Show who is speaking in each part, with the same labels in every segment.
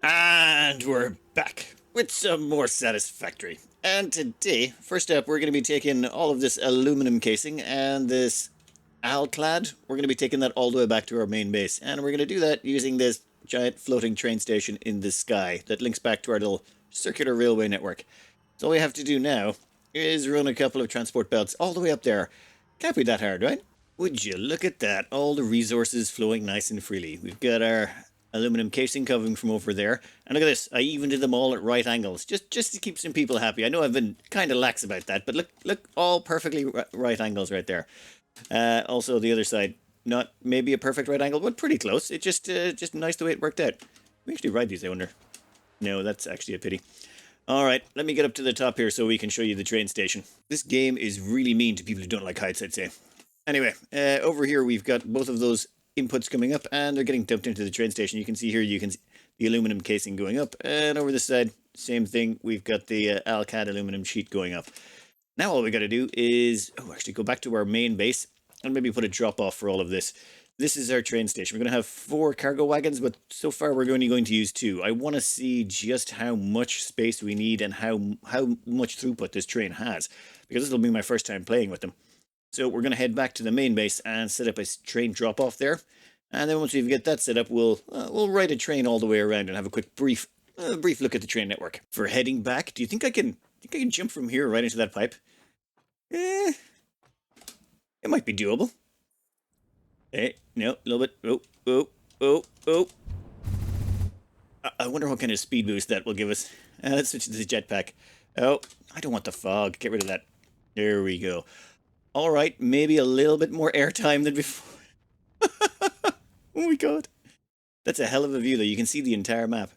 Speaker 1: And we're back with some more Satisfactory. And today, first up, we're going to be taking all of this aluminum casing and this alclad. We're going to be taking that all the way back to our main base. And we're going to do that using this giant floating train station in the sky that links back to our little circular railway network. So all we have to do now is run a couple of transport belts all the way up there. Can't be that hard, right? Would you look at that? All the resources flowing nice and freely. We've got our aluminum casing coming from over there. And look at this. I even did them all at right angles. Just to keep some people happy. I know I've been kind of lax about that, but look, all perfectly right angles right there. Also the other side, not maybe a perfect right angle, but pretty close. It just nice the way it worked out. We actually ride these, I wonder. No, that's actually a pity. Alright, let me get up to the top here so we can show you the train station. This game is really mean to people who don't like heights, I'd say. Anyway, over here we've got both of those inputs coming up and they're getting dumped into the train station. You can see here, you can see the aluminum casing going up, and over this side, same thing, we've got the Alcad aluminum sheet going up. Now all we got to do is, actually go back to our main base and maybe put a drop off for all of this. This is our train station. We're going to have 4 cargo wagons, but so far we're only going to use 2. I want to see just how much space we need and how much throughput this train has, because this will be my first time playing with them. So we're going to head back to the main base and set up a train drop-off there. And then once we get that set up, we'll ride a train all the way around and have a quick brief look at the train network. For heading back, do you think I can jump from here right into that pipe? It might be doable. Hey, no, a little bit. Oh. I wonder what kind of speed boost that will give us. Let's switch to the jetpack. Oh, I don't want the fog. Get rid of that. There we go. Alright, maybe a little bit more airtime than before. Oh my god. That's a hell of a view though. You can see the entire map.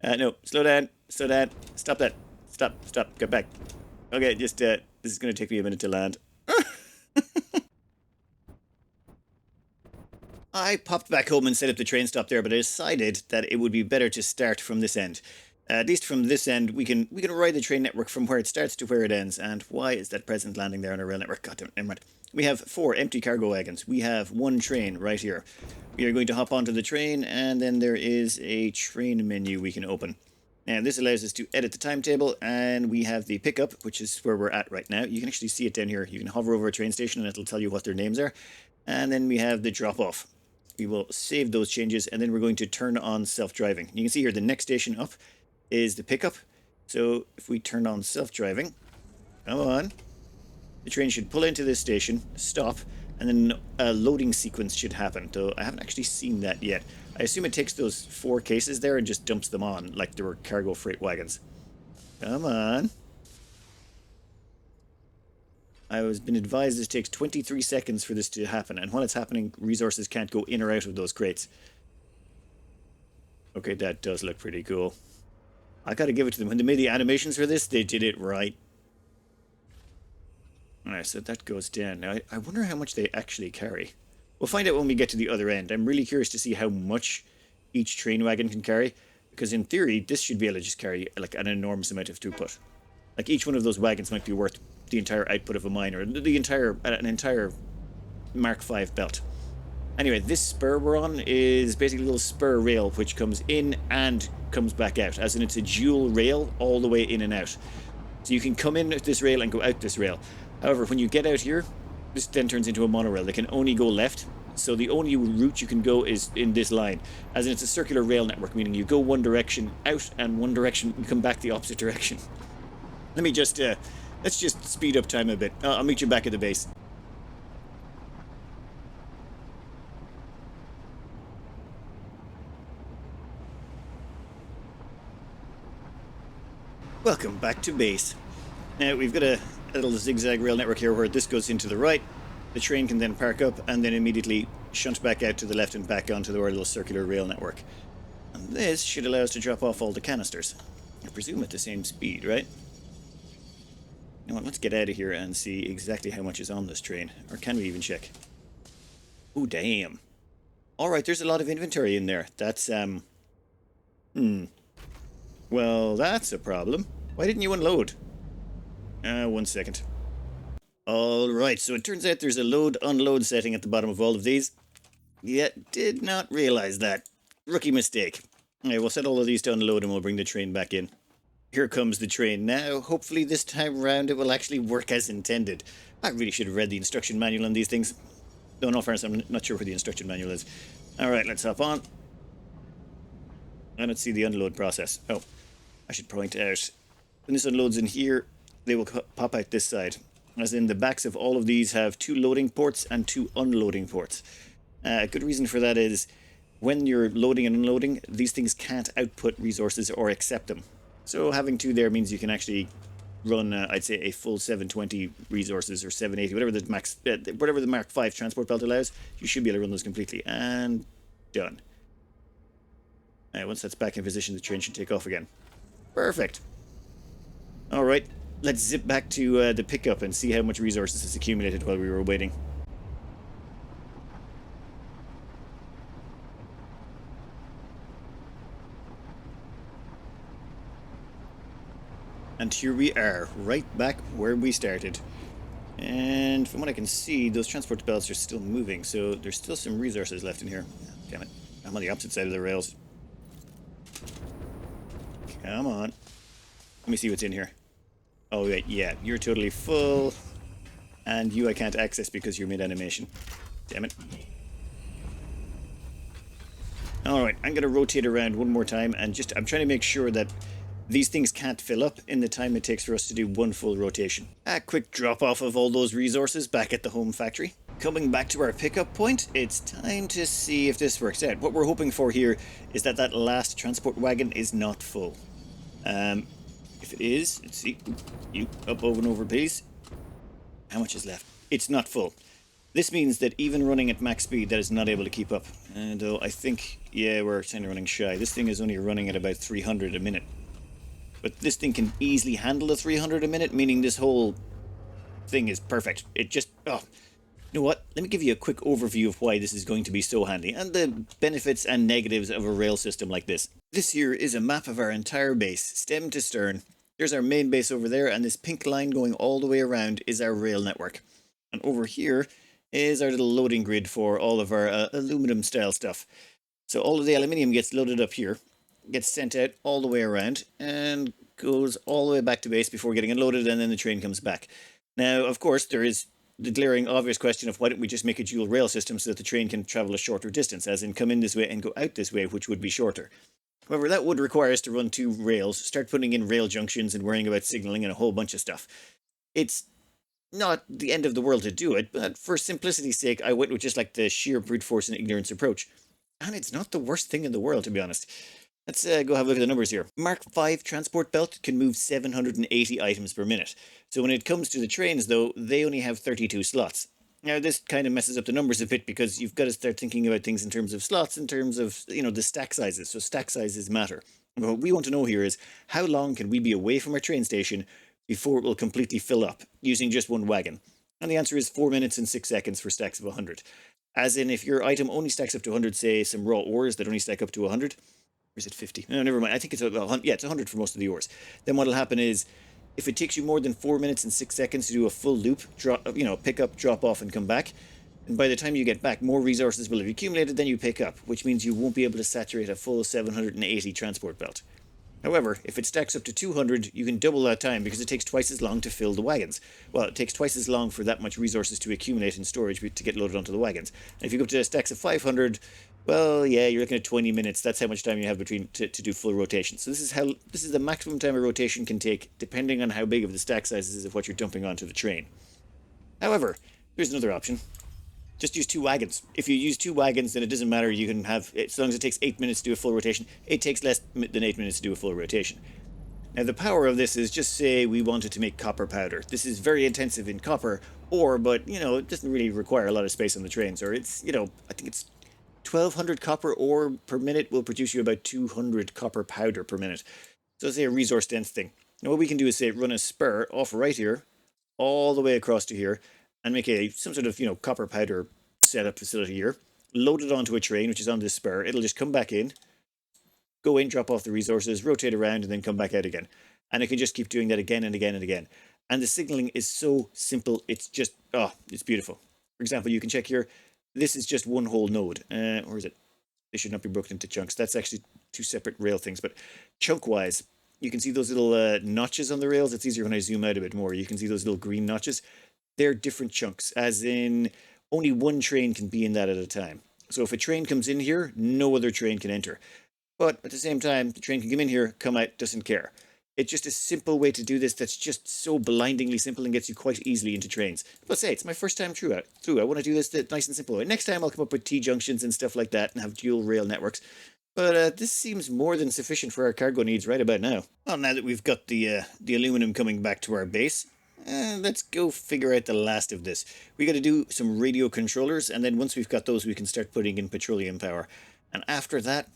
Speaker 1: No, slow down. Stop that. Stop. Get back. Okay, just, this is going to take me a minute to land. I popped back home and set up the train stop there, but I decided that it would be better to start from this end. At least from this end, we can ride the train network from where it starts to where it ends. And why is that present landing there on a rail network? God damn it, never mind. We have 4 empty cargo wagons. We have 1 train right here. We are going to hop onto the train, and then there is a train menu we can open. And this allows us to edit the timetable, and we have the pickup, which is where we're at right now. You can actually see it down here. You can hover over a train station, and it'll tell you what their names are. And then we have the drop-off. We will save those changes, and then we're going to turn on self-driving. You can see here the next station up is the pickup. So if we turn on self-driving, come on, the train should pull into this station, stop, and then a loading sequence should happen. Though I haven't actually seen that yet. I assume it takes those 4 cases there and just dumps them on like they were cargo freight wagons. Come on. I was been advised it takes 23 seconds for this to happen, and while it's happening, resources can't go in or out of those crates. Okay, that does look pretty cool. I gotta give it to them. When they made the animations for this, they did it right. Alright, so that goes down. Now, I wonder how much they actually carry. We'll find out when we get to the other end. I'm really curious to see how much each train wagon can carry, because in theory, this should be able to just carry like an enormous amount of throughput. Like each one of those wagons might be worth the entire output of a mine, or an entire Mark V belt. Anyway, this spur we're on is basically a little spur rail which comes in and comes back out, as in it's a dual rail all the way in and out. So you can come in this rail and go out this rail. However, when you get out here, this then turns into a monorail. They can only go left, so the only route you can go is in this line, as in it's a circular rail network, meaning you go one direction out and one direction, you come back the opposite direction. Let me just, let's just speed up time a bit. I'll meet you back at the base. Welcome back to base. Now, we've got a little zigzag rail network here where this goes into the right. The train can then park up and then immediately shunt back out to the left and back onto our little circular rail network. And this should allow us to drop off all the canisters. I presume at the same speed, right? You know what, let's get out of here and see exactly how much is on this train. Or can we even check? Oh, damn. Alright, there's a lot of inventory in there. That's, well, that's a problem. Why didn't you unload? 1 second. Alright, so it turns out there's a load-unload setting at the bottom of all of these. Yeah, did not realize that. Rookie mistake. Okay, we'll set all of these to unload and we'll bring the train back in. Here comes the train now. Hopefully this time around it will actually work as intended. I really should have read the instruction manual on these things. No, no fairness, I'm not sure where the instruction manual is. Alright, let's hop on. And let's see the unload process. Oh, I should point out, when this unloads in here, they will pop out this side. As in, the backs of all of these have 2 loading ports and 2 unloading ports. A good reason for that is, when you're loading and unloading, these things can't output resources or accept them. So having 2 there means you can actually run, I'd say, a full 720 resources or 780, whatever the max, whatever the Mark 5 transport belt allows. You should be able to run those completely. And done. Once that's back in position, the train should take off again. Perfect. All right, let's zip back to the pickup and see how much resources has accumulated while we were waiting. And here we are, right back where we started. And from what I can see, those transport belts are still moving, so there's still some resources left in here. Damn it, I'm on the opposite side of the rails. Come on. Let me see what's in here. Oh, wait, yeah, you're totally full. And you I can't access because you're mid-animation. Damn it. Alright, I'm going to rotate around one more time and I'm trying to make sure that these things can't fill up in the time it takes for us to do one full rotation. A quick drop off of all those resources back at the home factory. Coming back to our pickup point, it's time to see if this works out. What we're hoping for here is that that last transport wagon is not full. If it is, let's see. You up over and over, please. How much is left? It's not full. This means that even running at max speed, that is not able to keep up. And I think, yeah, we're kind of running shy. This thing is only running at about 300 a minute. But this thing can easily handle the 300 a minute, meaning this whole thing is perfect. It just, oh, you know what? Let me give you a quick overview of why this is going to be so handy, and the benefits and negatives of a rail system like this. This here is a map of our entire base, stem to stern. There's our main base over there, and this pink line going all the way around is our rail network. And over here is our little loading grid for all of our aluminum style stuff. So all of the aluminium gets loaded up here, gets sent out all the way around, and goes all the way back to base before getting unloaded, and then the train comes back. Now, of course, there is the glaring obvious question of why don't we just make a dual rail system so that the train can travel a shorter distance, as in come in this way and go out this way, which would be shorter. However, that would require us to run 2 rails, start putting in rail junctions and worrying about signaling and a whole bunch of stuff. It's not the end of the world to do it, but for simplicity's sake, I went with just like the sheer brute force and ignorance approach. And it's not the worst thing in the world, to be honest. Let's go have a look at the numbers here. Mark 5 transport belt can move 780 items per minute. So when it comes to the trains, though, they only have 32 slots. Now, this kind of messes up the numbers a bit because you've got to start thinking about things in terms of slots, in terms of, the stack sizes. So stack sizes matter. And what we want to know here is, how long can we be away from our train station before it will completely fill up, using just one wagon? And the answer is 4 minutes and 6 seconds for stacks of 100. As in, if your item only stacks up to 100, say some raw ores that only stack up to 100, or is it 50? No, never mind. I think it's it's 100 for most of the ores. Then what'll happen is, if it takes you more than 4 minutes and 6 seconds to do a full loop, pick up, drop off, and come back, and by the time you get back, more resources will have accumulated than you pick up, which means you won't be able to saturate a full 780 transport belt. However, if it stacks up to 200, you can double that time because it takes twice as long to fill the wagons. Well, it takes twice as long for that much resources to accumulate in storage to get loaded onto the wagons. And if you go up to stacks of 500, well, yeah, you're looking at 20 minutes. That's how much time you have between to do full rotation. So this is the maximum time a rotation can take, depending on how big of the stack sizes is of what you're dumping onto the train. However, there's another option. Just use 2 wagons. If you use 2 wagons, then it doesn't matter. You can have, as long as it takes 8 minutes to do a full rotation, it takes less than 8 minutes to do a full rotation. Now, the power of this is, just say we wanted to make copper powder. This is very intensive in copper ore, but, it doesn't really require a lot of space on the trains. Or it's, I think it's 1200 copper ore per minute will produce you about 200 copper powder per minute. So it's a resource dense thing. Now, what we can do is, say, run a spur off right here, all the way across to here, and make some sort of, copper powder setup facility here, load it onto a train, which is on this spur. It'll just come back in, go in, drop off the resources, rotate around, and then come back out again. And it can just keep doing that again and again and again. And the signaling is so simple, it's just, it's beautiful. For example, you can check here, this is just one whole node. Where is it? they should not be broken into chunks. That's actually two separate rail things. But chunk-wise, you can see those little notches on the rails. It's easier when I zoom out a bit more. You can see those little green notches. They're different chunks, as in only one train can be in that at a time. So if a train comes in here, no other train can enter. But at the same time, the train can come in here, come out, doesn't care. It's just a simple way to do this that's just so blindingly simple and gets you quite easily into trains. But say, it's my first time through. I want to do this nice and simple. Next time I'll come up with T-junctions and stuff like that and have dual rail networks. But this seems more than sufficient for our cargo needs right about now. Well, now that we've got the aluminum coming back to our base, let's go figure out the last of this. We got to do some radio controllers, and then once we've got those, we can start putting in petroleum power. And after that,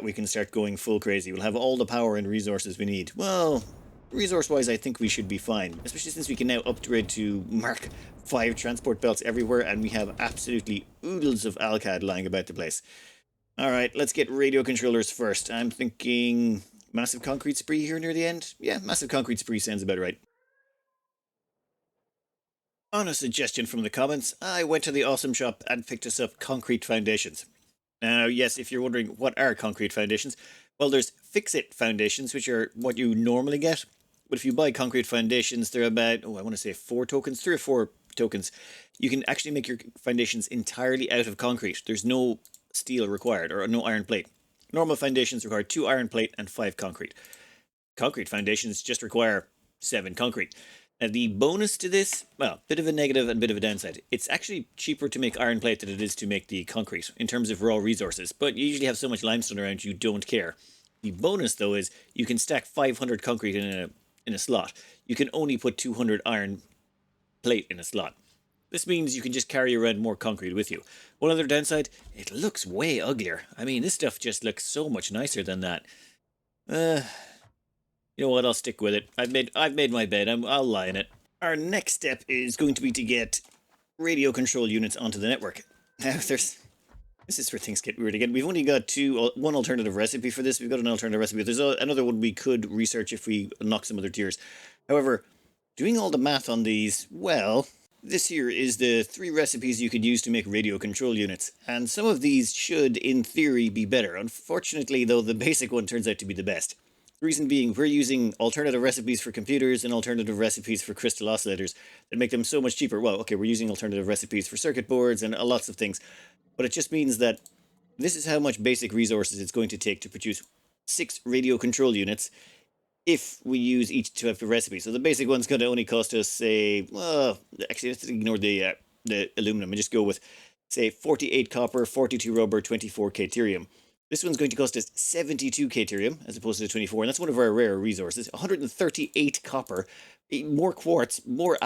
Speaker 1: we can start going full crazy. We'll have all the power and resources we need. Well, resource-wise, I think we should be fine, especially since we can now upgrade to Mark 5 transport belts everywhere, and we have absolutely oodles of Alcad lying about the place. Alright, let's get radio controllers first. I'm thinking massive concrete spree here near the end. Yeah, massive concrete spree sounds about right. On a suggestion from the comments, I went to the awesome shop and picked us up concrete foundations. Now, yes, if you're wondering what are concrete foundations, well, there's fix-it foundations, which are what you normally get. But if you buy concrete foundations, they're about, I want to say 4 tokens, 3 or 4 tokens. You can actually make your foundations entirely out of concrete. There's no steel required, or no iron plate. Normal foundations require 2 iron plate and 5 concrete. Concrete foundations just require 7 concrete. Now, the bonus to this, well, bit of a negative and bit of a downside. It's actually cheaper to make iron plate than it is to make the concrete in terms of raw resources, but you usually have so much limestone around you don't care. The bonus, though, is you can stack 500 concrete in a slot. You can only put 200 iron plate in a slot. This means you can just carry around more concrete with you. One other downside, it looks way uglier. I mean, this stuff just looks so much nicer than that. You know what, I'll stick with it. I've made my bed, I'll lie in it. Our next step is going to be to get radio control units onto the network. Now, this is where things get weird again. We've only got one alternative recipe for this. We've got an alternative recipe. There's another one we could research if we unlock some other tiers. However, doing all the math on these, well, this here is the 3 recipes you could use to make radio control units. And some of these should, in theory, be better. Unfortunately, though, the basic one turns out to be the best. Reason being, we're using alternative recipes for computers and alternative recipes for crystal oscillators that make them so much cheaper. Well, okay, we're using alternative recipes for circuit boards and lots of things, but it just means that this is how much basic resources it's going to take to produce 6 radio control units if we use each type of recipe. So the basic one's going to only cost us, say, well, actually, let's ignore the aluminum and just go with, say, 48 copper, 42 rubber, 24 caterium. This one's going to cost us 72 caterium as opposed to the 24, and that's one of our rare resources. 138 copper, more quartz, more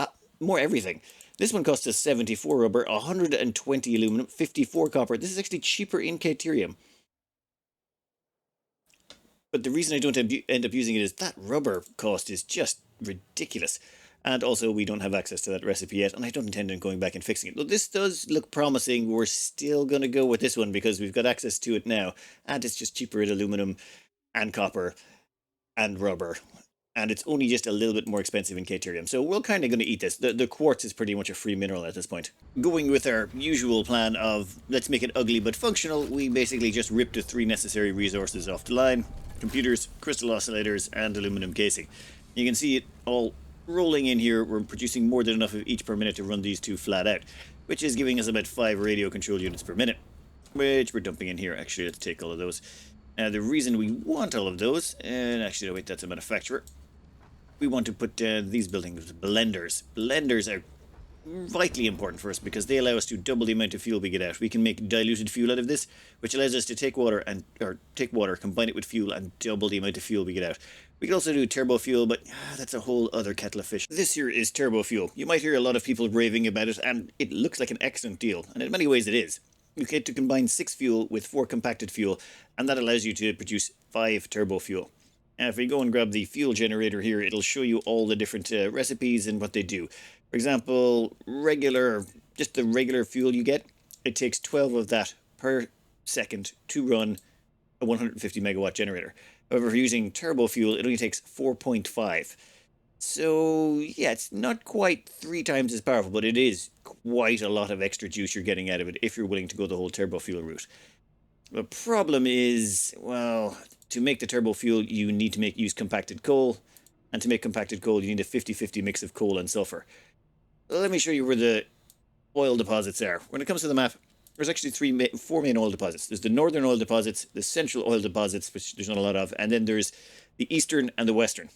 Speaker 1: everything. This one costs us 74 rubber, 120 aluminum, 54 copper. This is actually cheaper in caterium. But the reason I don't end up using it is that rubber cost is just ridiculous. And also, we don't have access to that recipe yet, and I don't intend on going back and fixing it. Though this does look promising, we're still going to go with this one because we've got access to it now, and it's just cheaper in aluminum and copper and rubber. And it's only just a little bit more expensive in caterium. So we're kind of going to eat this. The quartz is pretty much a free mineral at this point. Going with our usual plan of let's make it ugly but functional, we basically just ripped the 3 necessary resources off the line. Computers, crystal oscillators, and aluminum casing. You can see it all rolling in here. We're producing more than enough of each per minute to run these 2 flat out, which is giving us about 5 radio control units per minute, which we're dumping in here. Actually, let's take all of those. Now, the reason we want all of those, and actually, no, wait, that's a manufacturer. We want to put these buildings blenders. Blenders are vitally important for us because they allow us to double the amount of fuel we get out. We can make diluted fuel out of this, which allows us to take water, combine it with fuel, and double the amount of fuel we get out. We can also do turbo fuel, but that's a whole other kettle of fish. This here is turbo fuel. You might hear a lot of people raving about it, and it looks like an excellent deal, and in many ways it is. You get to combine 6 fuel with 4 compacted fuel, and that allows you to produce 5 turbo fuel. Now, if we go and grab the fuel generator here, it'll show you all the different recipes and what they do. For example, just the regular fuel you get, it takes 12 of that per second to run a 150 megawatt generator. However, if you're using turbo fuel, it only takes 4.5. So, yeah, it's not quite 3 times as powerful, but it is quite a lot of extra juice you're getting out of it if you're willing to go the whole turbo fuel route. The problem is, well, to make the turbo fuel, you need to use compacted coal. And to make compacted coal, you need a 50-50 mix of coal and sulfur. Let me show you where the oil deposits are. When it comes to the map, there's actually four main oil deposits. There's the northern oil deposits, the central oil deposits, which there's not a lot of, and then there's the eastern and the western.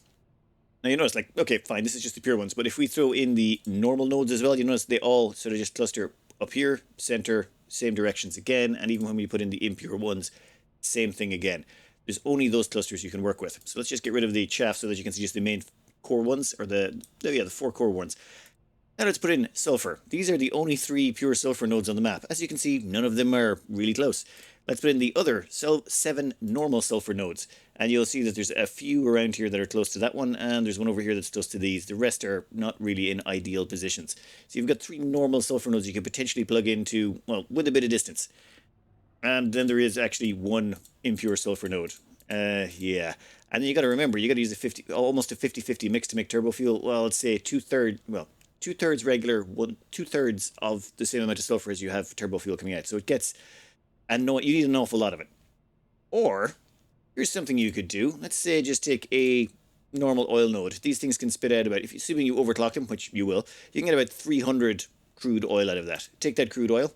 Speaker 1: Now you notice, like, okay, fine, this is just the pure ones, but if we throw in the normal nodes as well, you notice they all sort of just cluster up here, center, same directions again, and even when we put in the impure ones, same thing again. There's only those clusters you can work with. So let's just get rid of the chaff so that you can see just the main core ones, or the four core ones. Now let's put in sulfur. These are the only 3 pure sulfur nodes on the map. As you can see, none of them are really close. Let's put in the other 7 normal sulfur nodes. And you'll see that there's a few around here that are close to that one, and there's one over here that's close to these. The rest are not really in ideal positions. So you've got 3 normal sulfur nodes you could potentially plug into, well, with a bit of distance. And then there is actually 1 impure sulfur node. Yeah. And then you got to remember, you got to use almost a 50-50 mix to make turbo fuel. Well, let's say 2/3 regular, 2/3 of the same amount of sulfur as you have turbo fuel coming out. So it gets, and no, you need an awful lot of it. Or here's something you could do. Let's say just take a normal oil node. These things can spit out about, assuming you overclock them, which you will, you can get about 300 crude oil out of that. Take that crude oil,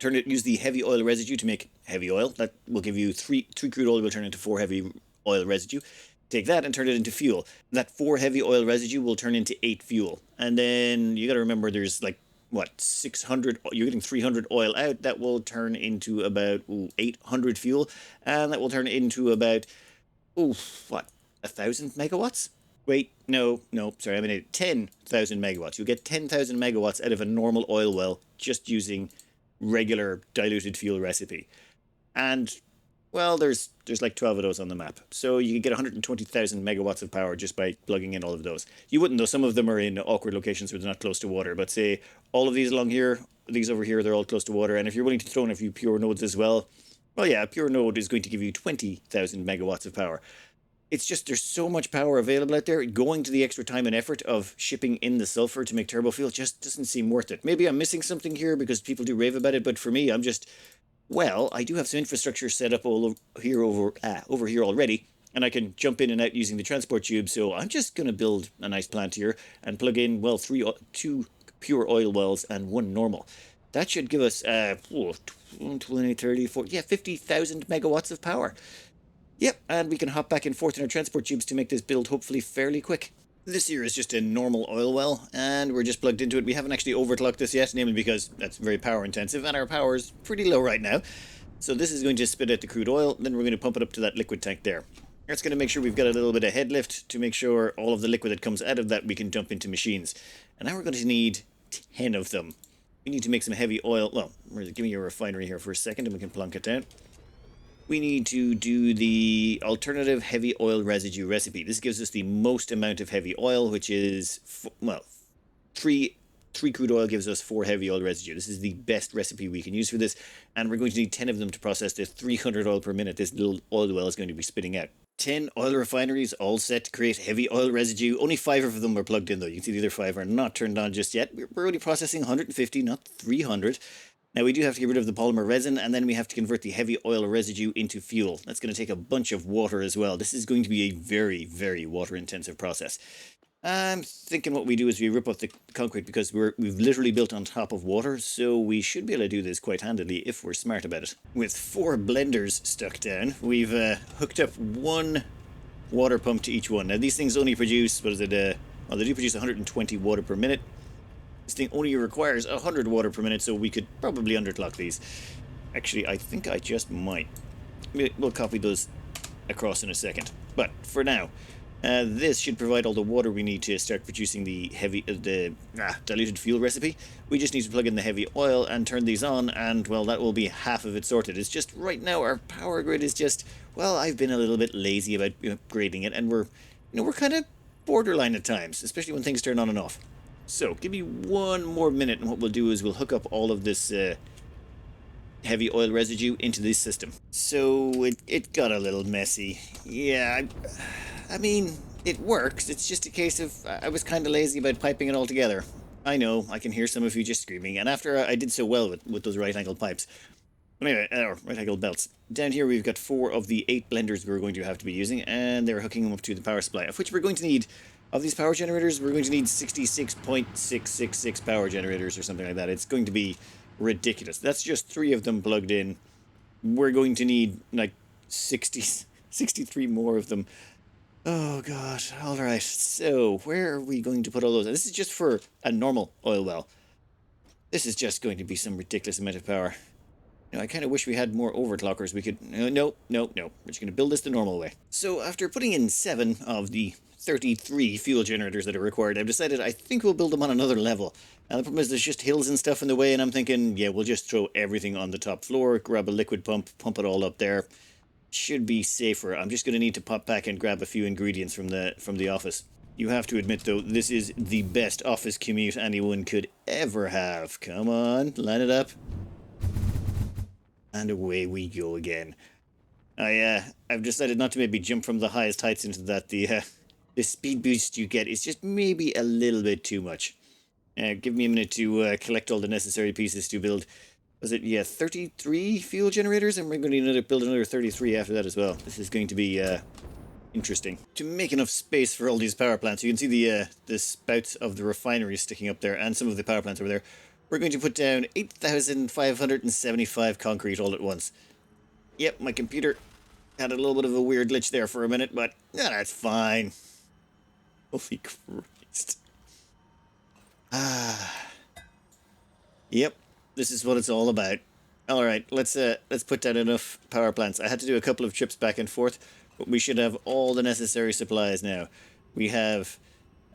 Speaker 1: use the heavy oil residue to make heavy oil. That will give you three crude oil will turn into 4 heavy oil residue. Take that and turn it into fuel. That 4 heavy oil residue will turn into 8 fuel. And then you got to remember there's like, what, 600, you're getting 300 oil out. That will turn into about 800 fuel. And that will turn into about, 1,000 megawatts? Wait, no, sorry, I mean 10,000 megawatts. You'll get 10,000 megawatts out of a normal oil well just using regular diluted fuel recipe. And, well, there's like 12 of those on the map. So you can get 120,000 megawatts of power just by plugging in all of those. You wouldn't, though. Some of them are in awkward locations where they're not close to water. But say all of these along here, these over here, they're all close to water. And if you're willing to throw in a few pure nodes as well, yeah, a pure node is going to give you 20,000 megawatts of power. It's just there's so much power available out there. Going to the extra time and effort of shipping in the sulfur to make turbo fuel just doesn't seem worth it. Maybe I'm missing something here because people do rave about it, but for me, I'm just, well, I do have some infrastructure set up over here already, and I can jump in and out using the transport tube. So I'm just going to build a nice plant here and plug in, well, 2 pure oil wells and 1 normal. That should give us 20, 30, 40, 50,000 megawatts of power. Yep, and we can hop back and forth in our transport tubes to make this build hopefully fairly quick. This here is just a normal oil well, and we're just plugged into it. We haven't actually overclocked this yet, namely because that's very power intensive, and our power is pretty low right now. So this is going to spit out the crude oil, then we're going to pump it up to that liquid tank there. That's going to make sure we've got a little bit of head lift to make sure all of the liquid that comes out of that we can dump into machines. And now we're going to need 10 of them. We need to make some heavy oil. Well, give me your refinery here for a second and we can plunk it down. We need to do the alternative heavy oil residue recipe. This gives us the most amount of heavy oil, which is, three crude oil gives us 4 heavy oil residue. This is the best recipe we can use for this, and we're going to need 10 of them to process the 300 oil per minute this little oil well is going to be spitting out. 10 oil refineries all set to create heavy oil residue. Only 5 of them are plugged in though. You can see the other 5 are not turned on just yet. We're only processing 150, not 300. Now we do have to get rid of the polymer resin, and then we have to convert the heavy oil residue into fuel. That's going to take a bunch of water as well. This is going to be a very, very water intensive process. I'm thinking what we do is we rip off the concrete because we've literally built on top of water, so we should be able to do this quite handily if we're smart about it. With 4 blenders stuck down, we've hooked up 1 water pump to each one. Now these things only produce, they do produce 120 water per minute. This thing only requires 100 water per minute, so we could probably underclock these. Actually, I think I just might. We'll copy those across in a second. But for now, this should provide all the water we need to start producing the diluted fuel recipe. We just need to plug in the heavy oil and turn these on, and well, that will be half of it sorted. It's just right now our power grid is just, well, I've been a little bit lazy about upgrading it, and we're kind of borderline at times, especially when things turn on and off. So, give me 1 more minute, and what we'll do is we'll hook up all of this heavy oil residue into this system. So, it got a little messy. Yeah, I mean, it works. It's just a case of I was kind of lazy about piping it all together. I know, I can hear some of you just screaming, and after I did so well with those right-angled pipes, Anyway, right angle belts. Down here we've got 4 of the 8 blenders we're going to have to be using, and they're hooking them up to the power supply, of which we're going to need, of these power generators, we're going to need 66.666 power generators or something like that. It's going to be ridiculous. That's just 3 of them plugged in. We're going to need, like, 63 more of them. Oh, God. All right. So, where are we going to put all those? This is just for a normal oil well. This is just going to be some ridiculous amount of power. I kind of wish we had more overclockers. We could... No. We're just going to build this the normal way. So, after putting in 7 of the 33 fuel generators that are required, I've decided I think we'll build them on another level. And the problem is there's just hills and stuff in the way, and I'm thinking, yeah, we'll just throw everything on the top floor, grab a liquid pump it all up there. Should be safer. I'm just going to need to pop back and grab a few ingredients from the office. You have to admit, though, this is the best office commute anyone could ever have. Come on, line it up. And away we go again. I've decided not to maybe jump from the highest heights into that. The speed boost you get is just maybe a little bit too much. Give me a minute to collect all the necessary pieces to build. Was it, 33 fuel generators? And we're going to need to build another 33 after that as well. This is going to be interesting. To make enough space for all these power plants, you can see the spouts of the refinery sticking up there and some of the power plants over there. We're going to put down 8,575 concrete all at once. Yep, my computer had a little bit of a weird glitch there for a minute, but that's fine. Holy Christ. Yep, this is what it's all about. All right, let's put down enough power plants. I had to do a couple of trips back and forth, but we should have all the necessary supplies now. We have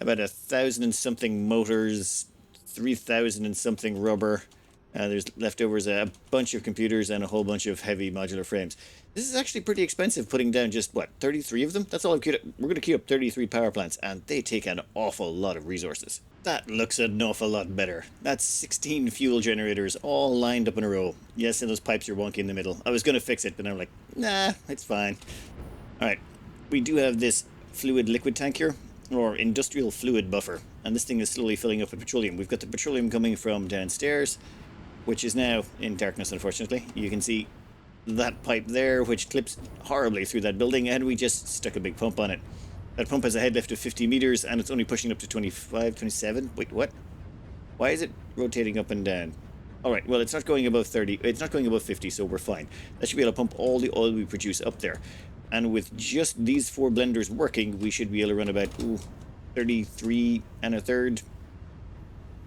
Speaker 1: about 1,000 and something motors, 3,000 and something rubber. There's leftovers a bunch of computers and a whole bunch of heavy modular frames. This is actually pretty expensive, putting down just, 33 of them? That's all we're going to queue up 33 power plants, and they take an awful lot of resources. That looks an awful lot better. That's 16 fuel generators all lined up in a row. Yes, and those pipes are wonky in the middle. I was going to fix it, but I'm like, nah, it's fine. Alright, we do have this fluid liquid tank here, or industrial fluid buffer, and this thing is slowly filling up with petroleum. We've got the petroleum coming from downstairs, which is now in darkness, unfortunately. You can see that pipe there, which clips horribly through that building, and we just stuck a big pump on it. That pump has a head lift of 50 meters, and it's only pushing up to 25, 27. Wait, what? Why is it rotating up and down? Alright, well, it's not going above 30. It's not going above 50, so we're fine. That should be able to pump all the oil we produce up there. And with just these 4 blenders working, we should be able to run about 33 and a third.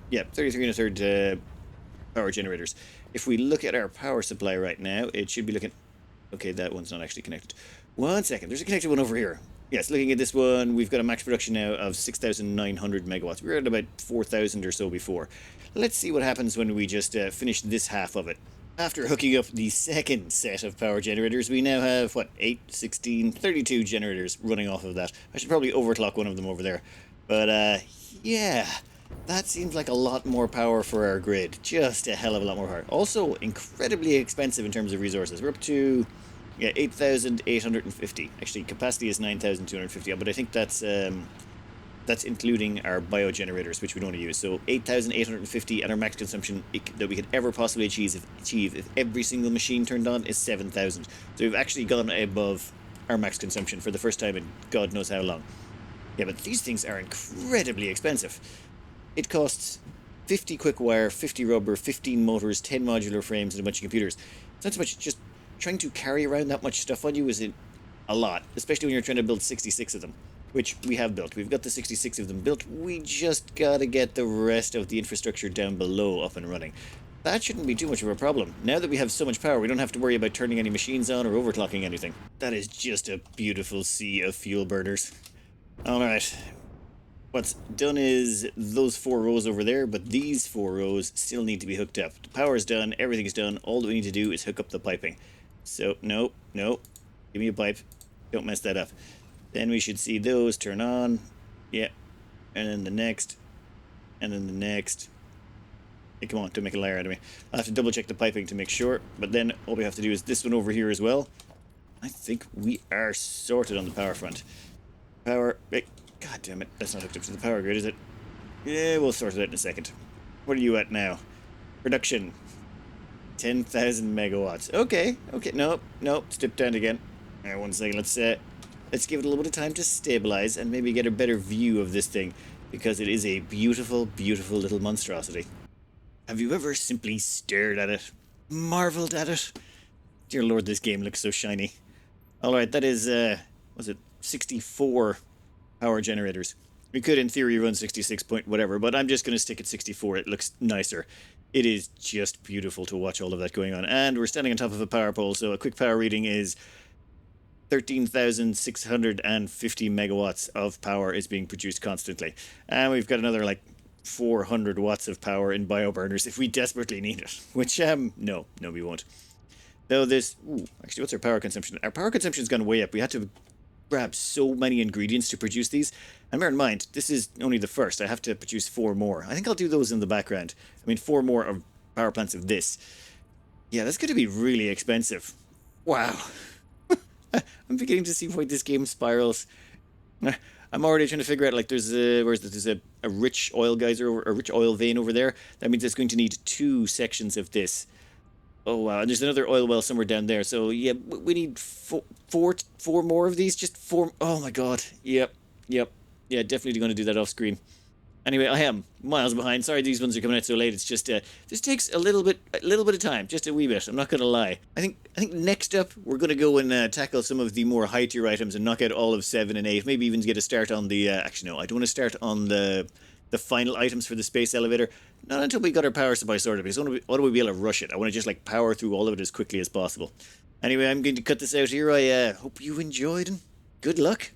Speaker 1: Yeah, 33 and a third power generators. If we look at our power supply right now, it should be looking... Okay, that one's not actually connected. 1 second, there's a connected one over here. Yes, looking at this one, we've got a max production now of 6,900 megawatts. We were at about 4,000 or so before. Let's see what happens when we just finish this half of it. After hooking up the second set of power generators, we now have, 8, 16, 32 generators running off of that. I should probably overclock one of them over there. But, yeah, that seems like a lot more power for our grid. Just a hell of a lot more power. Also, incredibly expensive in terms of resources. We're up to... 8,850. Actually, capacity is 9,250, but I think that's including our biogenerators, which we don't want to use. So 8,850 at our max consumption that we could ever possibly achieve if every single machine turned on is 7,000. So we've actually gone above our max consumption for the first time in God knows how long. Yeah, but these things are incredibly expensive. It costs 50 quick wire, 50 rubber, 15 motors, 10 modular frames, and a bunch of computers. It's not so much just... Trying to carry around that much stuff on you is a lot, especially when you're trying to build 66 of them, which we have built. We've got the 66 of them built. We just gotta get the rest of the infrastructure down below up and running. That shouldn't be too much of a problem. Now that we have so much power, we don't have to worry about turning any machines on or overclocking anything. That is just a beautiful sea of fuel burners. Alright. What's done is those 4 rows over there, but these 4 rows still need to be hooked up. The power's done, everything's done. All that we need to do is hook up the piping. So, no. Give me a pipe. Don't mess that up. Then we should see those turn on. Yeah. And then the next. And then the next. Hey, come on, don't make a liar out of me. I'll have to double check the piping to make sure. But then all we have to do is this one over here as well. I think we are sorted on the power front. Power... God damn it. That's not hooked up to the power grid, is it? Yeah, we'll sort it out in a second. What are you at now? Production. 10,000 megawatts. Okay, okay, nope, nope, step down again. All right, one second, let's give it a little bit of time to stabilize and maybe get a better view of this thing, because it is a beautiful, beautiful little monstrosity. Have you ever simply stared at it, marveled at it? Dear Lord, this game looks so shiny. Alright, that is, was it 64 power generators? We could, in theory, run 66 point whatever, but I'm just going to stick at 64. It looks nicer. It is just beautiful to watch all of that going on. And we're standing on top of a power pole, so a quick power reading is 13,650 megawatts of power is being produced constantly. And we've got another, like, 400 watts of power in bioburners if we desperately need it. Which, no, we won't. Though this... Ooh, actually, what's our power consumption? Our power consumption's gone way up. We had to grab so many ingredients to produce these. And bear in mind, this is only the first. I have to produce 4 more. I think I'll do those in the background. I mean, 4 more of power plants of this. Yeah, that's going to be really expensive. Wow. I'm beginning to see why this game spirals. I'm already trying to figure out, like, there's a rich oil geyser, or a rich oil vein over there. That means it's going to need 2 sections of this. Oh, wow. And there's another oil well somewhere down there. So, yeah, we need four more of these. Just 4. Oh, my God. Yep. Yeah, definitely going to do that off screen. Anyway, I am miles behind. Sorry these ones are coming out so late. It's just, this takes a little bit of time. Just a wee bit. I'm not going to lie. I think next up, we're going to go and tackle some of the more high-tier items and knock out all of 7 and 8. Maybe even get a start on the, actually, no, I don't want to start on the final items for the space elevator. Not until we got our power supply sorted, because I want to be able to rush it. I want to just, like, power through all of it as quickly as possible. Anyway, I'm going to cut this out here. I hope you enjoyed, and good luck.